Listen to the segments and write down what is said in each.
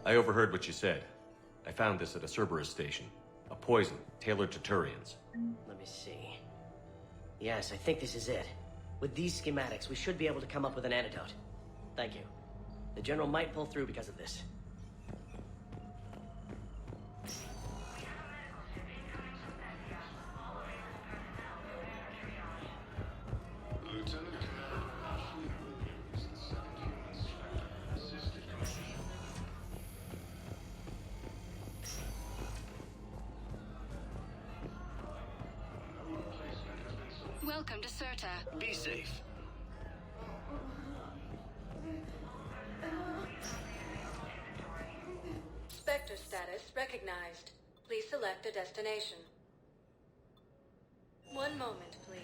I overheard what you said. I found this at a Cerberus station. A poison tailored to Turians. Let me see. Yes, I think this is it. With these schematics, we should be able to come up with an antidote. Thank you. The General might pull through because of this. Welcome to Serta. Be safe. Spectre status recognized. Please select a destination. One moment, please.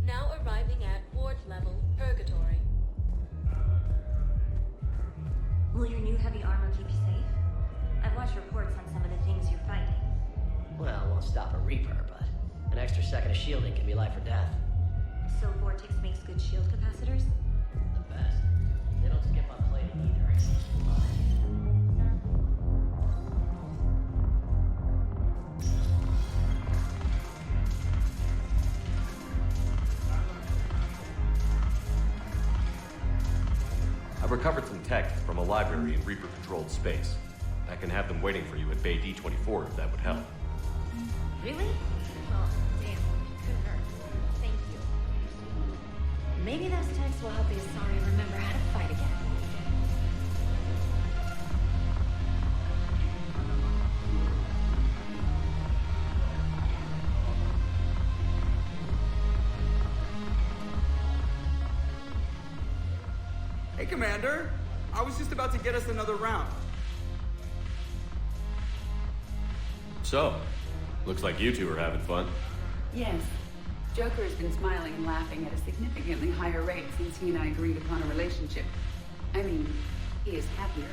Now arriving at ward level purgatory. Will your new heavy armor keep you safe? I've watched reports on some of the things you're fighting. Well, won't stop a Reaper, but an extra second of shielding can be life or death. So Vortex makes good shield capacitors? The best. They don't skip on plating either. I've recovered some tech from a library in Reaper-controlled space. I can have them waiting for you at Bay D24 if that would help. Really? Oh, damn. Couldn't hurt. Thank you. Maybe those techs will help the Asari remember how to fight again. Hey, Commander. I was just about to get us another round. So, looks like you two are having fun. Yes. Joker has been smiling and laughing at a significantly higher rate since he and I agreed upon a relationship. I mean, he is happier.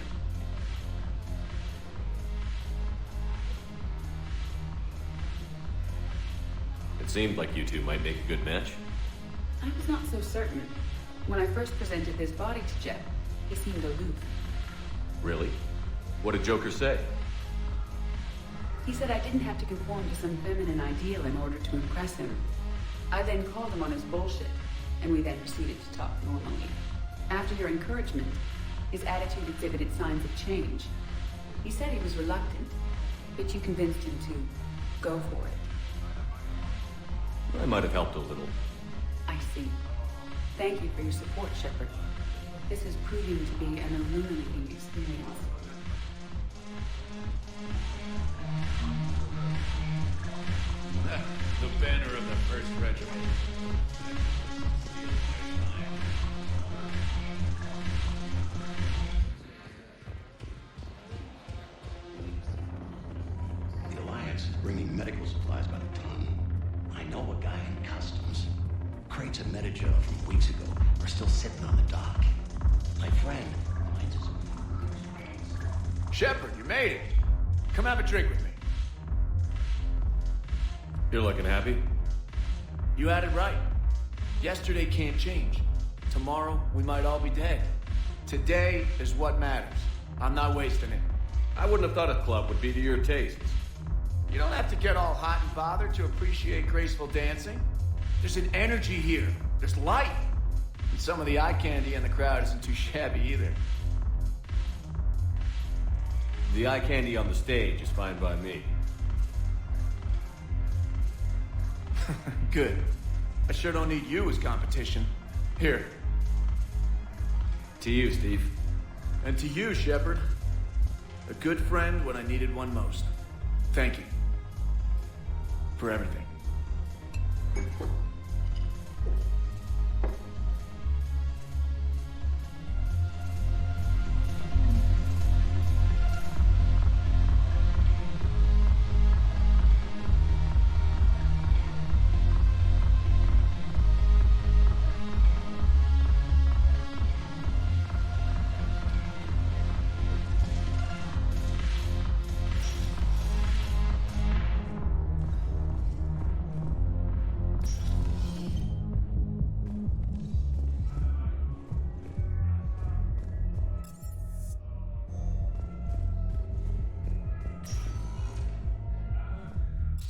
It seemed like you two might make a good match. I was not so certain. When I first presented this body to Jet, he seemed aloof. Really? What did Joker say? He said I didn't have to conform to some feminine ideal in order to impress him. I then called him on his bullshit, and we then proceeded to talk normally. After your encouragement, his attitude exhibited signs of change. He said he was reluctant, but you convinced him to go for it. I might have helped a little. I see. Thank you for your support, Shepard. This is proving to be an illuminating experience. The banner of the 1st Regiment. crates of Metagel from weeks ago are still sitting on the dock. My friend finds us. Shepard, you made it. Come have a drink with me. You're looking happy? You had it right. Yesterday can't change. Tomorrow, we might all be dead. Today is what matters. I'm not wasting it. I wouldn't have thought a club would be to your tastes. You don't have to get all hot and bothered to appreciate graceful dancing. There's an energy here. There's light. And some of the eye candy in the crowd isn't too shabby either. The eye candy on the stage is fine by me. Good. I sure don't need you as competition. Here. To you, Steve. And to you, Shepard. A good friend when I needed one most. Thank you. For everything.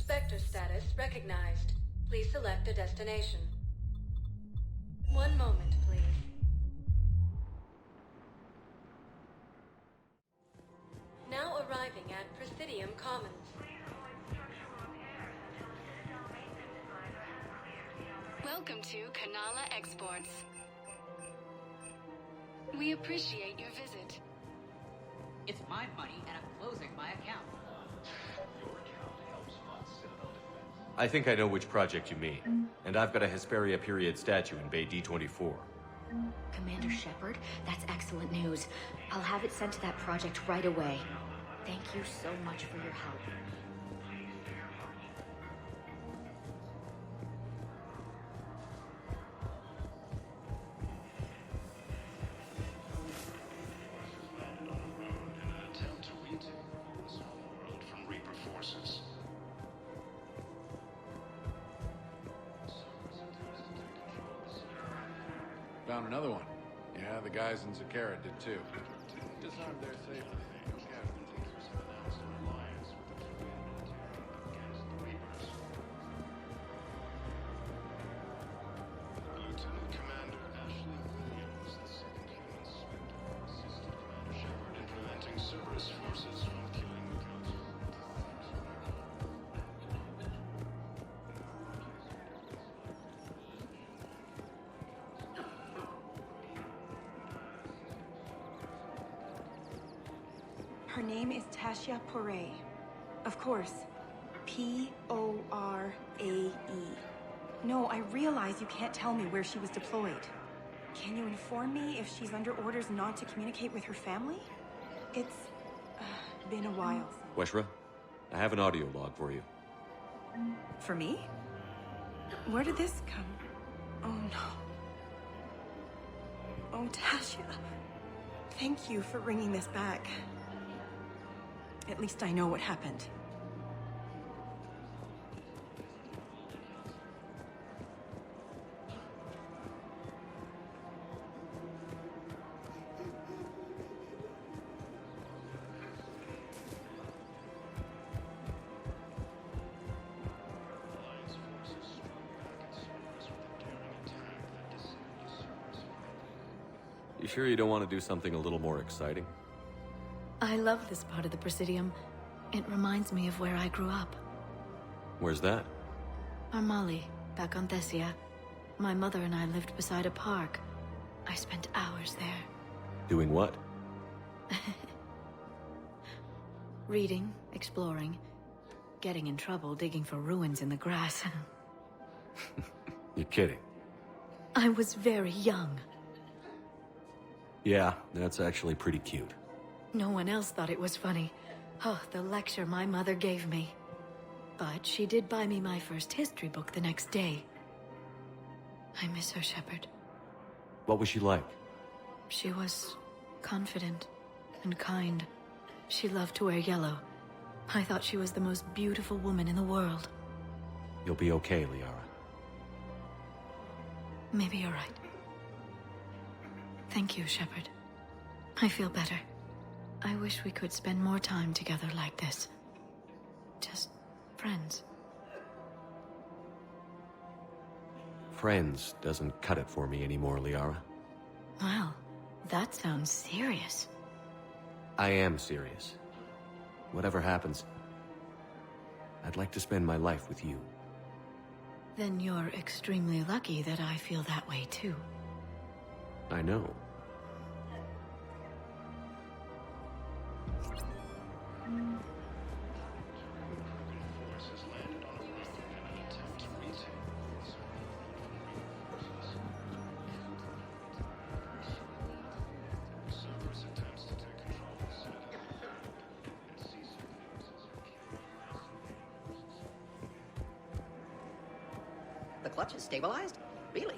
Sector status recognized. Please select a destination. One moment, please. Now arriving at Presidium Commons. Welcome to Kanala Exports. We appreciate your visit. It's my money and I'm closing my account. I think I know which project you mean. And I've got a Hesperia period statue in Bay D24. Commander Shepard, that's excellent news. I'll have it sent to that project right away. Thank you so much for your help. Found another one. Yeah, the guys in Zakara did too. Disarmed their safely. No casualties. Lieutenant Commander Ashley Williams, the second human Spectre, assisted Commander Shepard in preventing Cerberus forces from killing the Council. Her name is Tasha Poray. Of course. P-O-R-A-E. No, I realize you can't tell me where she was deployed. Can you inform me if she's under orders not to communicate with her family? It's been a while. Weshra, I have an audio log for you. For me? Where did this come? Oh no. Oh, Tasha. Thank you for bringing this back. At least I know what happened. You sure you don't want to do something a little more exciting? I love this part of the Presidium. It reminds me of where I grew up. Where's that? Armali, back on Thessia. My mother and I lived beside a park. I spent hours there. Doing what? Reading, exploring, getting in trouble digging for ruins in the grass. You're kidding. I was very young. Yeah, that's actually pretty cute. No one else thought it was funny. Oh, the lecture my mother gave me. But she did buy me my first history book the next day. I miss her, Shepard. What was she like? She was confident and kind. She loved to wear yellow. I thought she was the most beautiful woman in the world. You'll be okay, Liara. Maybe you're right. Thank you, Shepard. I feel better. I wish we could spend more time together like this. Just friends. Friends doesn't cut it for me anymore, Liara. Well, that sounds serious. I am serious. Whatever happens, I'd like to spend my life with you. Then you're extremely lucky that I feel that way too. I know. The clutch is stabilized? Really?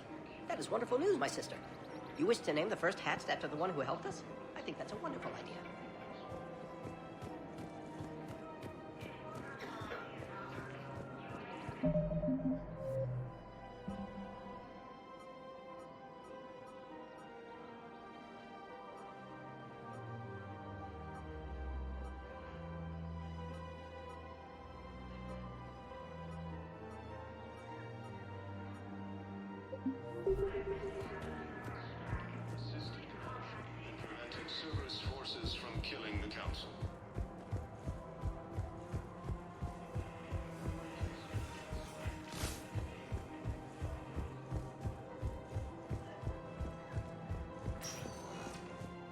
That is wonderful news, my sister. You wish to name the first hatched after the one who helped us? I think that's a wonderful idea. Preventing Cerberus forces from killing the Council.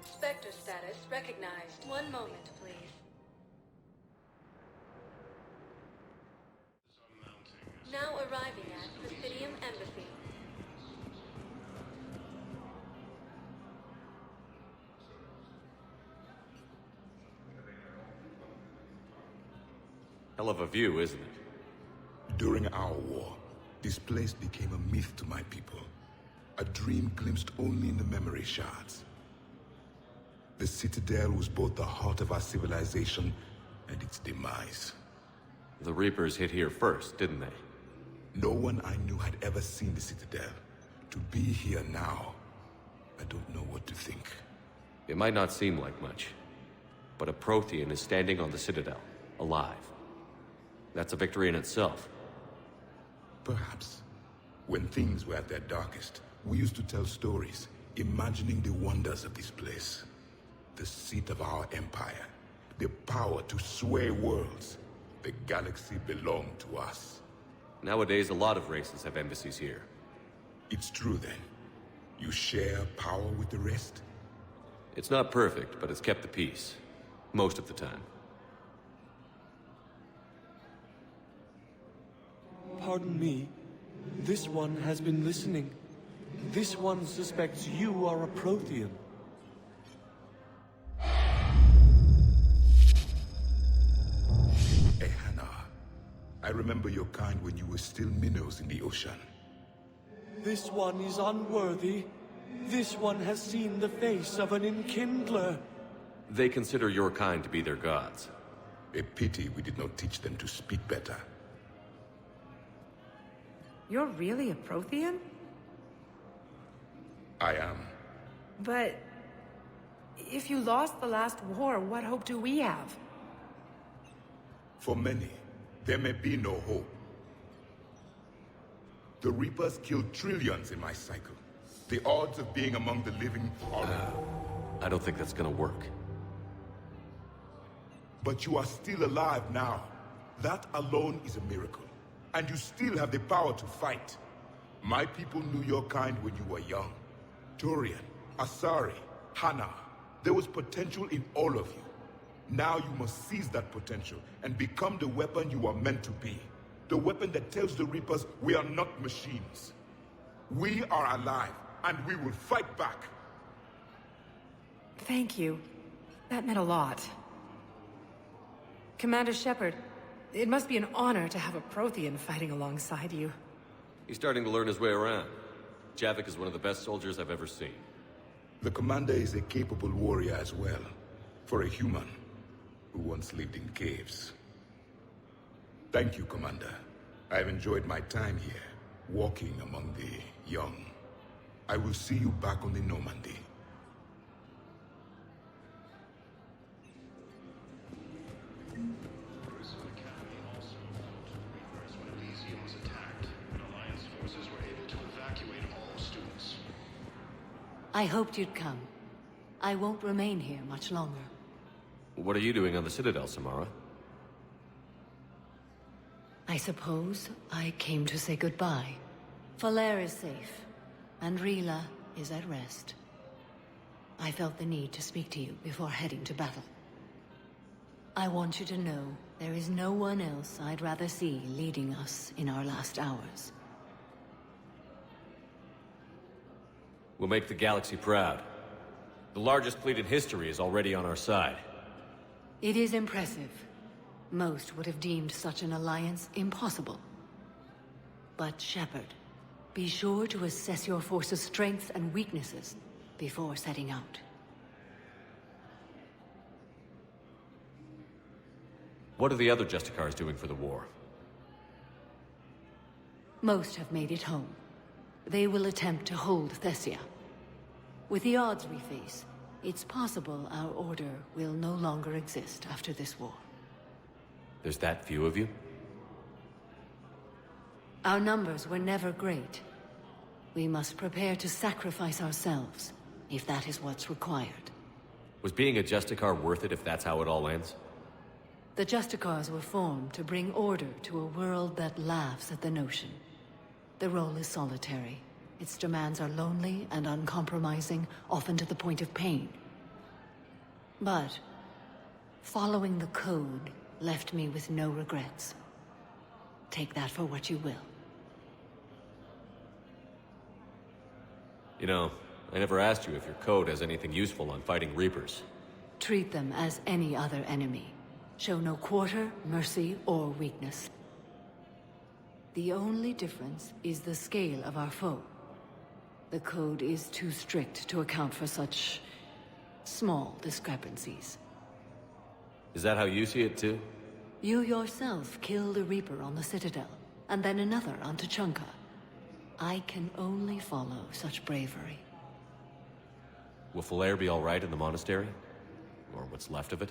Spectre status recognized. One moment, please. Now arriving at Presidium Embassy. Hell of a view, isn't it? During our war, this place became a myth to my people. A dream glimpsed only in the memory shards. The Citadel was both the heart of our civilization and its demise. The Reapers hit here first, didn't they? No one I knew had ever seen the Citadel. To be here now, I don't know what to think. It might not seem like much, but a Prothean is standing on the Citadel, alive. That's a victory in itself. Perhaps. When things were at their darkest, we used to tell stories, imagining the wonders of this place. The seat of our empire, the power to sway worlds. The galaxy belonged to us. Nowadays, a lot of races have embassies here. It's true then. You share power with the rest? It's not perfect, but it's kept the peace. Most of the time. Pardon me. This one has been listening. This one suspects you are a Prothean. Ehana, I remember your kind when you were still minnows in the ocean. This one is unworthy. This one has seen the face of an enkindler. They consider your kind to be their gods. A pity we did not teach them to speak better. You're really a Prothean? I am. But if you lost the last war, what hope do we have? For many, there may be no hope. The Reapers killed trillions in my cycle. The odds of being among the living are low. I don't think that's gonna work. But you are still alive now. That alone is a miracle. And you still have the power to fight. My people knew your kind when you were young. Turian, Asari, Hana. There was potential in all of you. Now you must seize that potential and become the weapon you are meant to be. The weapon that tells the Reapers we are not machines. We are alive, and we will fight back. Thank you. That meant a lot. Commander Shepard, it must be an honor to have a Prothean fighting alongside you. He's starting to learn his way around. Javik is one of the best soldiers I've ever seen. The Commander is a capable warrior as well, for a human who once lived in caves. Thank you, Commander. I've enjoyed my time here, walking among the young. I will see you back on the Normandy. I hoped you'd come. I won't remain here much longer. What are you doing on the Citadel, Samara? I suppose I came to say goodbye. Falair is safe, and Rila is at rest. I felt the need to speak to you before heading to battle. I want you to know there is no one else I'd rather see leading us in our last hours. We'll make the galaxy proud. The largest fleet in history is already on our side. It is impressive. Most would have deemed such an alliance impossible. But Shepard, be sure to assess your force's strengths and weaknesses before setting out. What are the other Justicars doing for the war? Most have made it home. They will attempt to hold Thessia. With the odds we face, it's possible our order will no longer exist after this war. There's that few of you? Our numbers were never great. We must prepare to sacrifice ourselves, if that is what's required. Was being a Justicar worth it if that's how it all ends? The Justicars were formed to bring order to a world that laughs at the notion. The role is solitary. Its demands are lonely and uncompromising, often to the point of pain. But following the code left me with no regrets. Take that for what you will. You know, I never asked you if your code has anything useful on fighting Reapers. Treat them as any other enemy. Show no quarter, mercy, or weakness. The only difference is the scale of our foe. The code is too strict to account for such small discrepancies. Is that how you see it too? You yourself killed a Reaper on the Citadel, and then another on Tuchanka. I can only follow such bravery. Will Falair be all right in the monastery? Or what's left of it?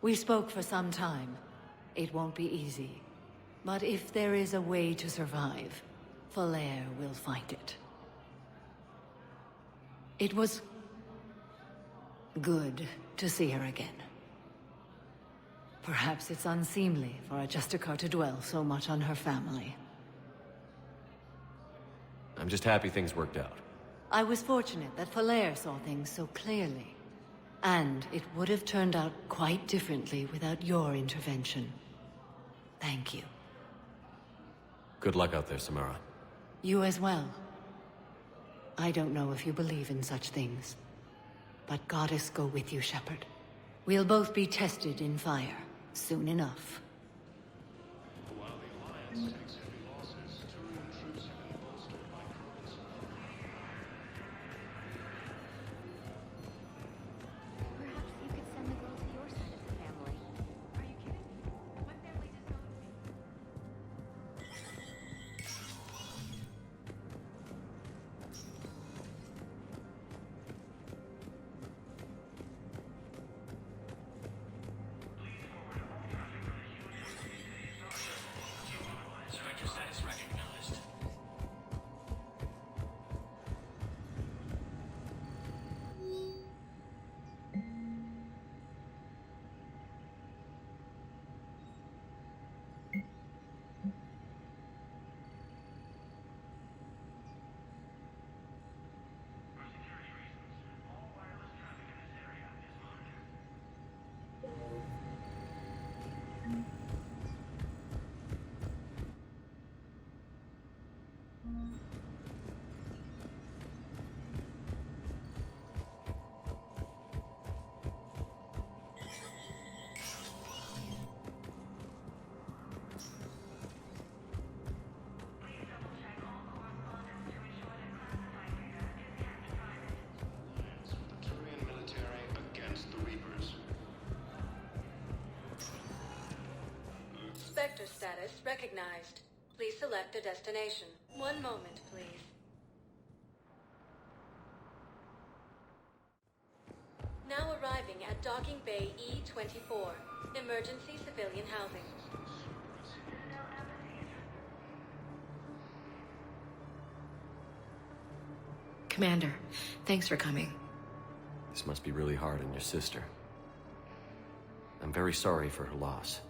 We spoke for some time. It won't be easy. But if there is a way to survive, Falair will find it. It was good to see her again. Perhaps it's unseemly for a Justicar to dwell so much on her family. I'm just happy things worked out. I was fortunate that Falair saw things so clearly. And it would have turned out quite differently without your intervention. Thank you. Good luck out there, Samara. You as well. I don't know if you believe in such things, but Goddess go with you, Shepard. We'll both be tested in fire, soon enough. While the Alliance takes heavy losses, Turian troops have been bolstered by Krogan's. Perhaps you could send the girl to your side of the family. Are you kidding? My family disowned me. Stranger status recognized. Spectre status recognized. Please select a destination. One moment, please. Now arriving at Docking Bay E-24, emergency civilian housing. Commander, thanks for coming. This must be really hard on your sister. I'm very sorry for her loss.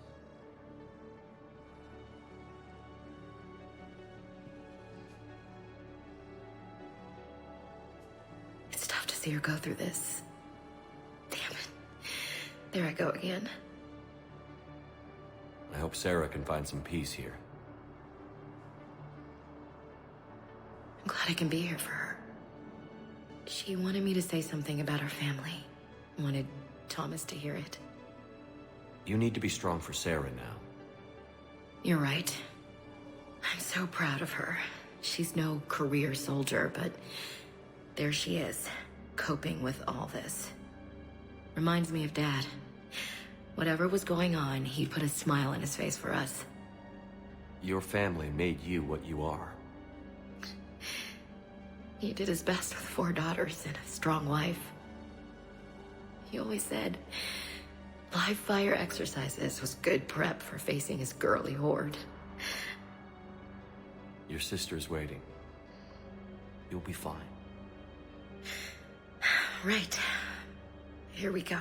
It's tough to see her go through this. Damn it. There I go again. I hope Sarah can find some peace here. I'm glad I can be here for her. She wanted me to say something about her family. Wanted Thomas to hear it. You need to be strong for Sarah now. You're right. I'm so proud of her. She's no career soldier, but there she is, coping with all this. Reminds me of Dad. Whatever was going on, he put a smile on his face for us. Your family made you what you are. He did his best with 4 daughters and a strong wife. He always said live fire exercises was good prep for facing his girly horde. Your sister's waiting. You'll be fine. Right. Here we go.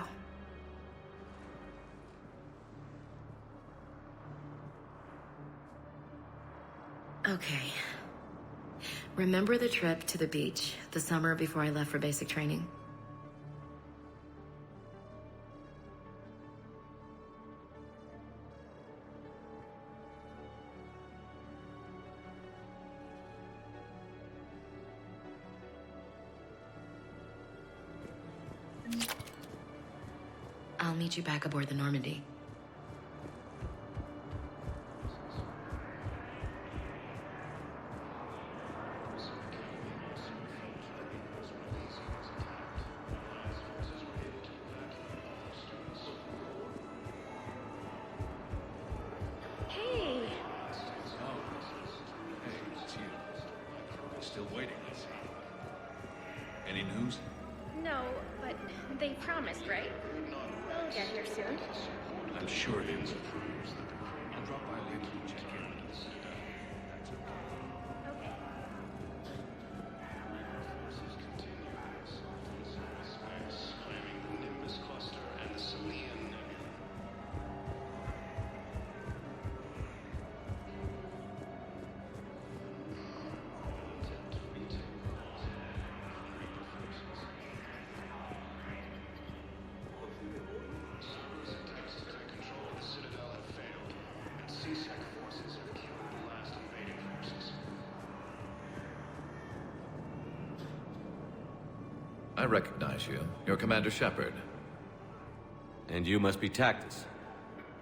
Okay. Remember the trip to the beach the summer before I left for basic training? I'll meet you back aboard the Normandy. Oh, hey, it's you. Still waiting. Any news? No, but they promised, right? They'll get here soon. I'm sure they will. I'll drop by later to check in. Okay. Claiming the Nimbus cluster and the Selenium nebula. I recognize you. You're Commander Shepard. And you must be Tactus.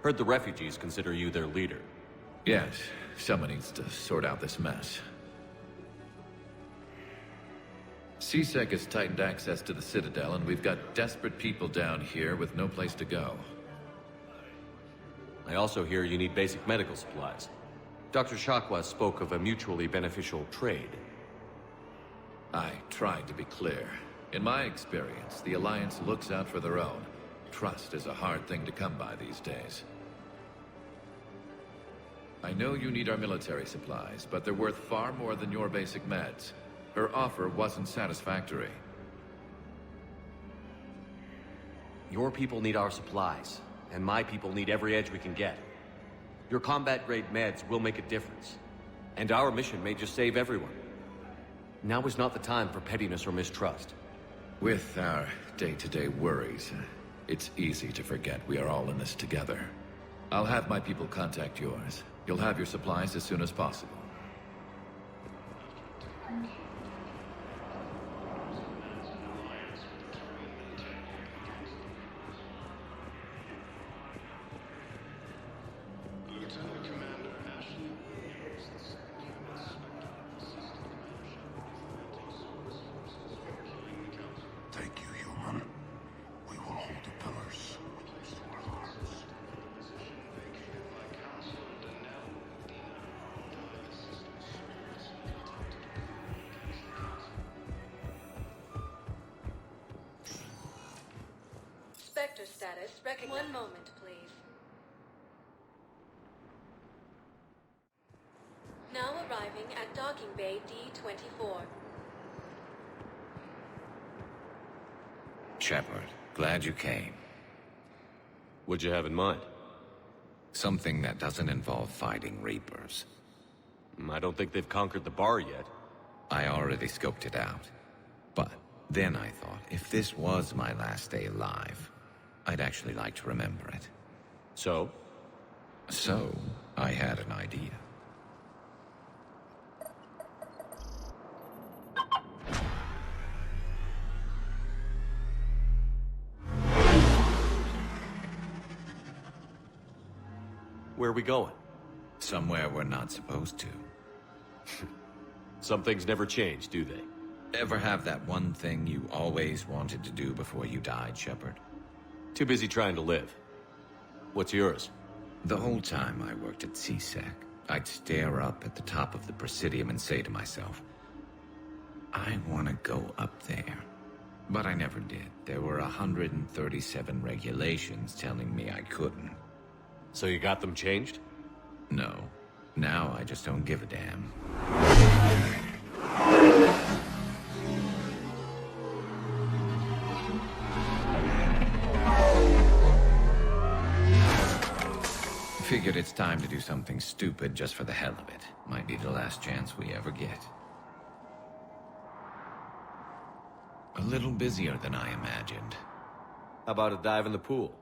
Heard the refugees consider you their leader. Yes, someone needs to sort out this mess. CSEC has tightened access to the Citadel, and we've got desperate people down here with no place to go. I also hear you need basic medical supplies. Dr. Shakwa spoke of a mutually beneficial trade. I tried to be clear. In my experience, the Alliance looks out for their own. Trust is a hard thing to come by these days. I know you need our military supplies, but they're worth far more than your basic meds. Her offer wasn't satisfactory. Your people need our supplies, and my people need every edge we can get. Your combat-grade meds will make a difference, and our mission may just save everyone. Now is not the time for pettiness or mistrust. With our day-to-day worries, it's easy to forget we are all in this together. I'll have my people contact yours. You'll have your supplies as soon as possible. Lieutenant Commander Ashley Williams, the second unit Spectre, assisted Commander Shepard in preventing service forces from killing the Council. Thank you, human. We will hold the pillars close to our hearts. The position vacated by Councilor recognized. One moment, please. Now arriving at docking bay D-24. Shepard, glad you came. What'd you have in mind? Something that doesn't involve fighting Reapers. I don't think they've conquered the bar yet. I already scoped it out. But then I thought, if this was my last day alive, I'd actually like to remember it. So? So, I had an idea. Where are we going? Somewhere we're not supposed to. Some things never change, do they? Ever have that one thing you always wanted to do before you died, Shepard? Too busy trying to live. What's yours? The whole time I worked at CSEC, I'd stare up at the top of the Presidium and say to myself, I want to go up there. But I never did. There were 137 regulations telling me I couldn't. So you got them changed? No. Now I just don't give a damn. Figured it's time to do something stupid just for the hell of it. Might be the last chance we ever get. A little busier than I imagined. How about a dive in the pool?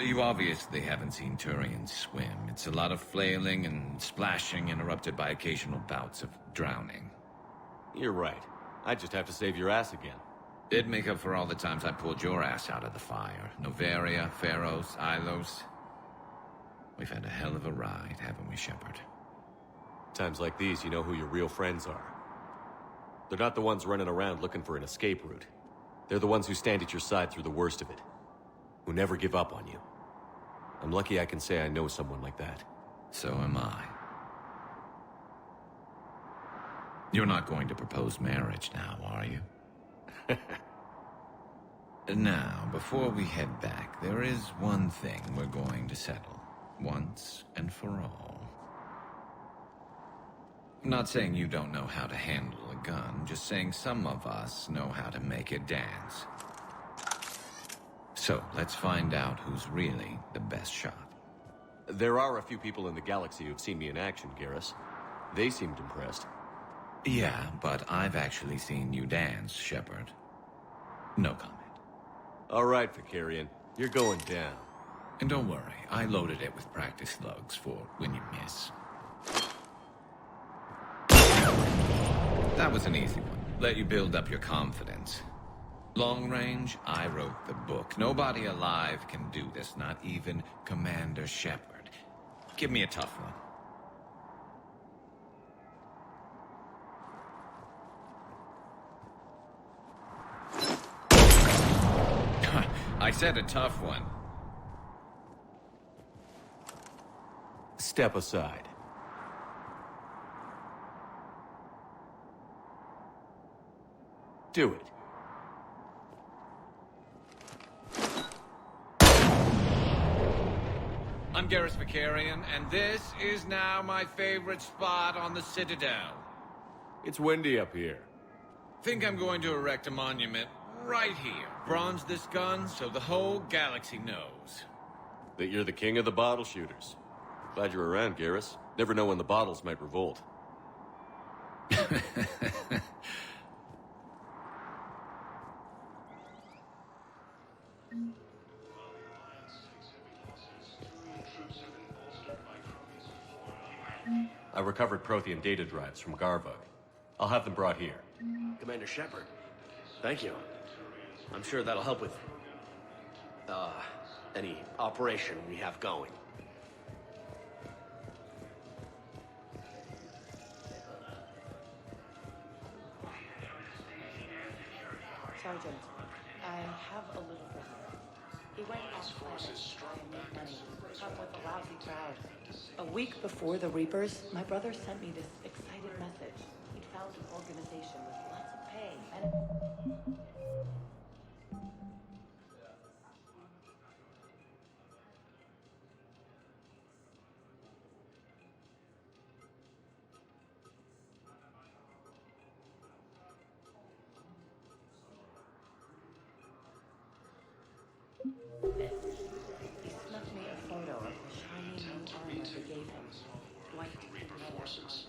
You obviously haven't seen Turians swim. It's a lot of flailing and splashing, interrupted by occasional bouts of drowning. You're right. I just have to save your ass again. It'd make up for all the times I pulled your ass out of the fire. Noveria, Pharos, Ilos. We've had a hell of a ride, haven't we, Shepard? Times like these, you know who your real friends are. They're not the ones running around looking for an escape route. They're the ones who stand at your side through the worst of it. Who never give up on you. I'm lucky I can say I know someone like that. So am I. You're not going to propose marriage now, are you? Now, before we head back, there is one thing we're going to settle. Once and for all. I'm not saying you don't know how to handle a gun, just saying some of us know how to make it dance. So, let's find out who's really the best shot. There are a few people in the galaxy who've seen me in action, Garrus. They seemed impressed. Yeah, but I've actually seen you dance, Shepard. No comment. All right, Vicarian. You're going down. And don't worry, I loaded it with practice slugs for when you miss. That was an easy one. Let you build up your confidence. Long range, I wrote the book. Nobody alive can do this, not even Commander Shepard. Give me a tough one. I said a tough one. Step aside. Do it. I'm Garrus Vicarian, and this is now my favorite spot on the Citadel. It's windy up here. Think I'm going to erect a monument right here. Bronze this gun so the whole galaxy knows. That you're the king of the bottle shooters. Glad you're around, Garrus. Never know when the bottles might revolt. I recovered Prothean data drives from Garvug. I'll have them brought here. Commander Shepard, thank you. I'm sure that'll help with, any operation we have going. Sergeant, I have a little bit. He went off planet to try and make money, come with a lousy crowd. A week before the Reapers, my brother sent me this excited message. He'd found an organization with lots of pay He snuck me a photo of the shiny new armor they gave him. White forces.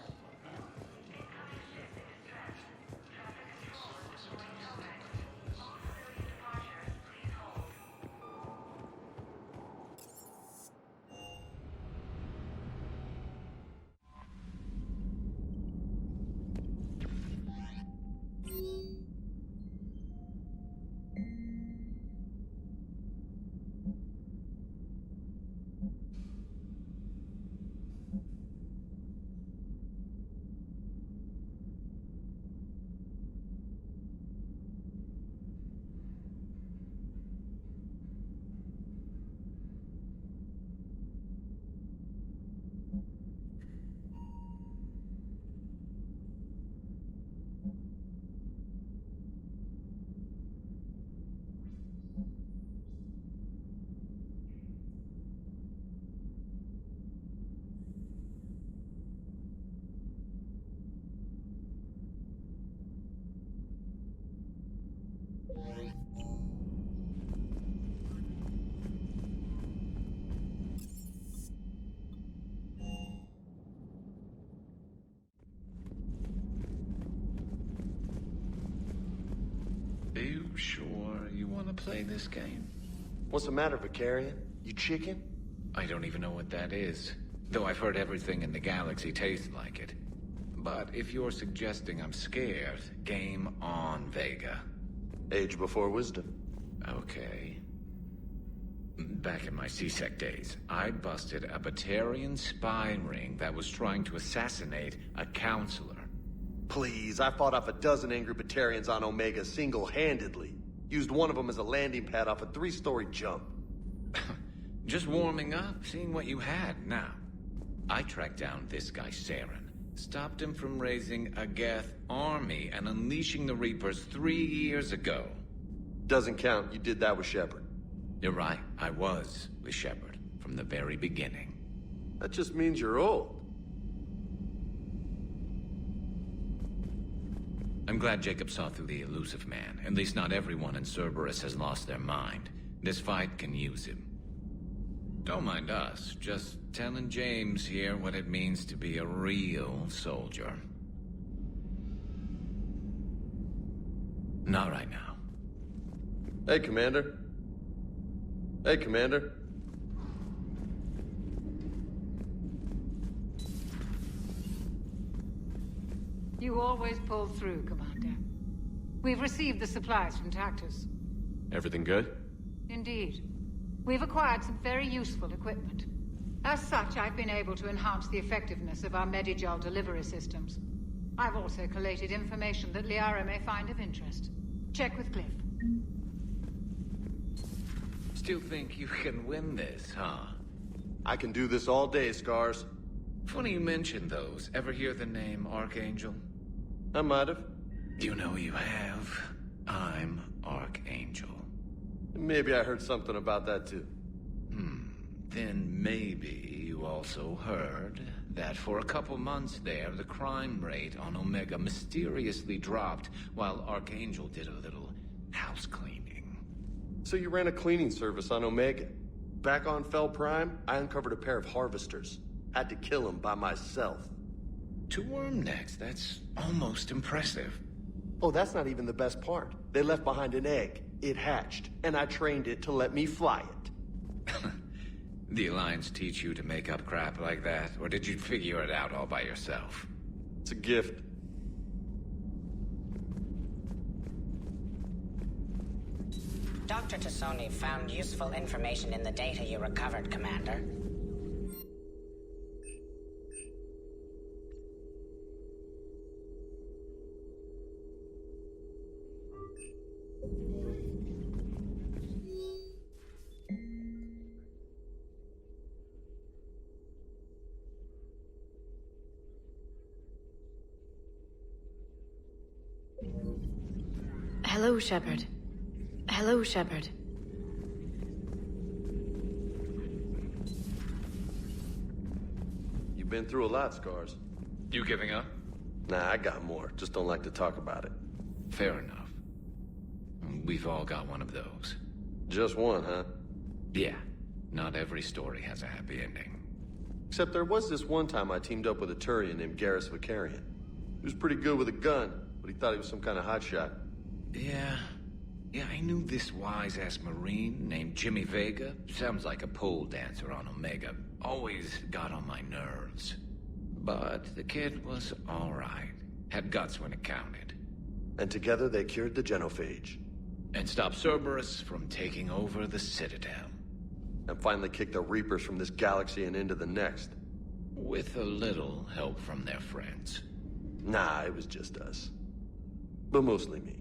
Are you sure you want to play this game? What's the matter, Vicarian? You chicken? I don't even know what that is. Though I've heard everything in the galaxy tastes like it. But if you're suggesting I'm scared, game on, Vega. Age before wisdom. Okay. Back in my CSEC days, I busted a Batarian spy ring that was trying to assassinate a counselor. Please, I fought off a dozen angry Batarians on Omega single-handedly. Used one of them as a landing pad off a 3-story jump. Just warming up, seeing what you had now. I tracked down this guy, Saren. Stopped him from raising a Geth army and unleashing the Reapers 3 years ago. Doesn't count. You did that with Shepard. You're right. I was with Shepard from the very beginning. That just means you're old. I'm glad Jacob saw through the elusive man. At least not everyone in Cerberus has lost their mind. This fight can use him. Don't mind us. Just telling James here what it means to be a real soldier. Not right now. Hey, Commander. Hey, Commander. You always pull through, Commander. We've received the supplies from Tactus. Everything good? Indeed. We've acquired some very useful equipment. As such, I've been able to enhance the effectiveness of our Medigel delivery systems. I've also collated information that Liara may find of interest. Check with Cliff. Still think you can win this, huh? I can do this all day, Scars. Funny you mentioned those. Ever hear the name Archangel? I might have. You know you have. I'm Archangel. Maybe I heard something about that too. Then maybe you also heard that for a couple months there, the crime rate on Omega mysteriously dropped while Archangel did a little house cleaning. So you ran a cleaning service on Omega. Back on Fel Prime, I uncovered a pair of harvesters. Had to kill them by myself. 2 worm necks, that's almost impressive. Oh, that's not even the best part. They left behind an egg. It hatched, and I trained it to let me fly it. The Alliance teach you to make up crap like that, or did you figure it out all by yourself? It's a gift. Dr. Tassoni found useful information in the data you recovered, Commander. Hello, Shepard. Hello, Shepard. You've been through a lot, Scars. You giving up? Nah, I got more. Just don't like to talk about it. Fair enough. We've all got one of those. Just one, huh? Yeah. Not every story has a happy ending. Except there was this one time I teamed up with a Turian named Garrus Vicarian. He was pretty good with a gun, but he thought he was some kind of hotshot. Yeah, I knew this wise-ass Marine named Jimmy Vega. Sounds like a pole dancer on Omega. Always got on my nerves. But the kid was all right. Had guts when it counted. And together they cured the genophage. And stopped Cerberus from taking over the Citadel. And finally kicked the Reapers from this galaxy and into the next. With a little help from their friends. Nah, it was just us. But mostly me.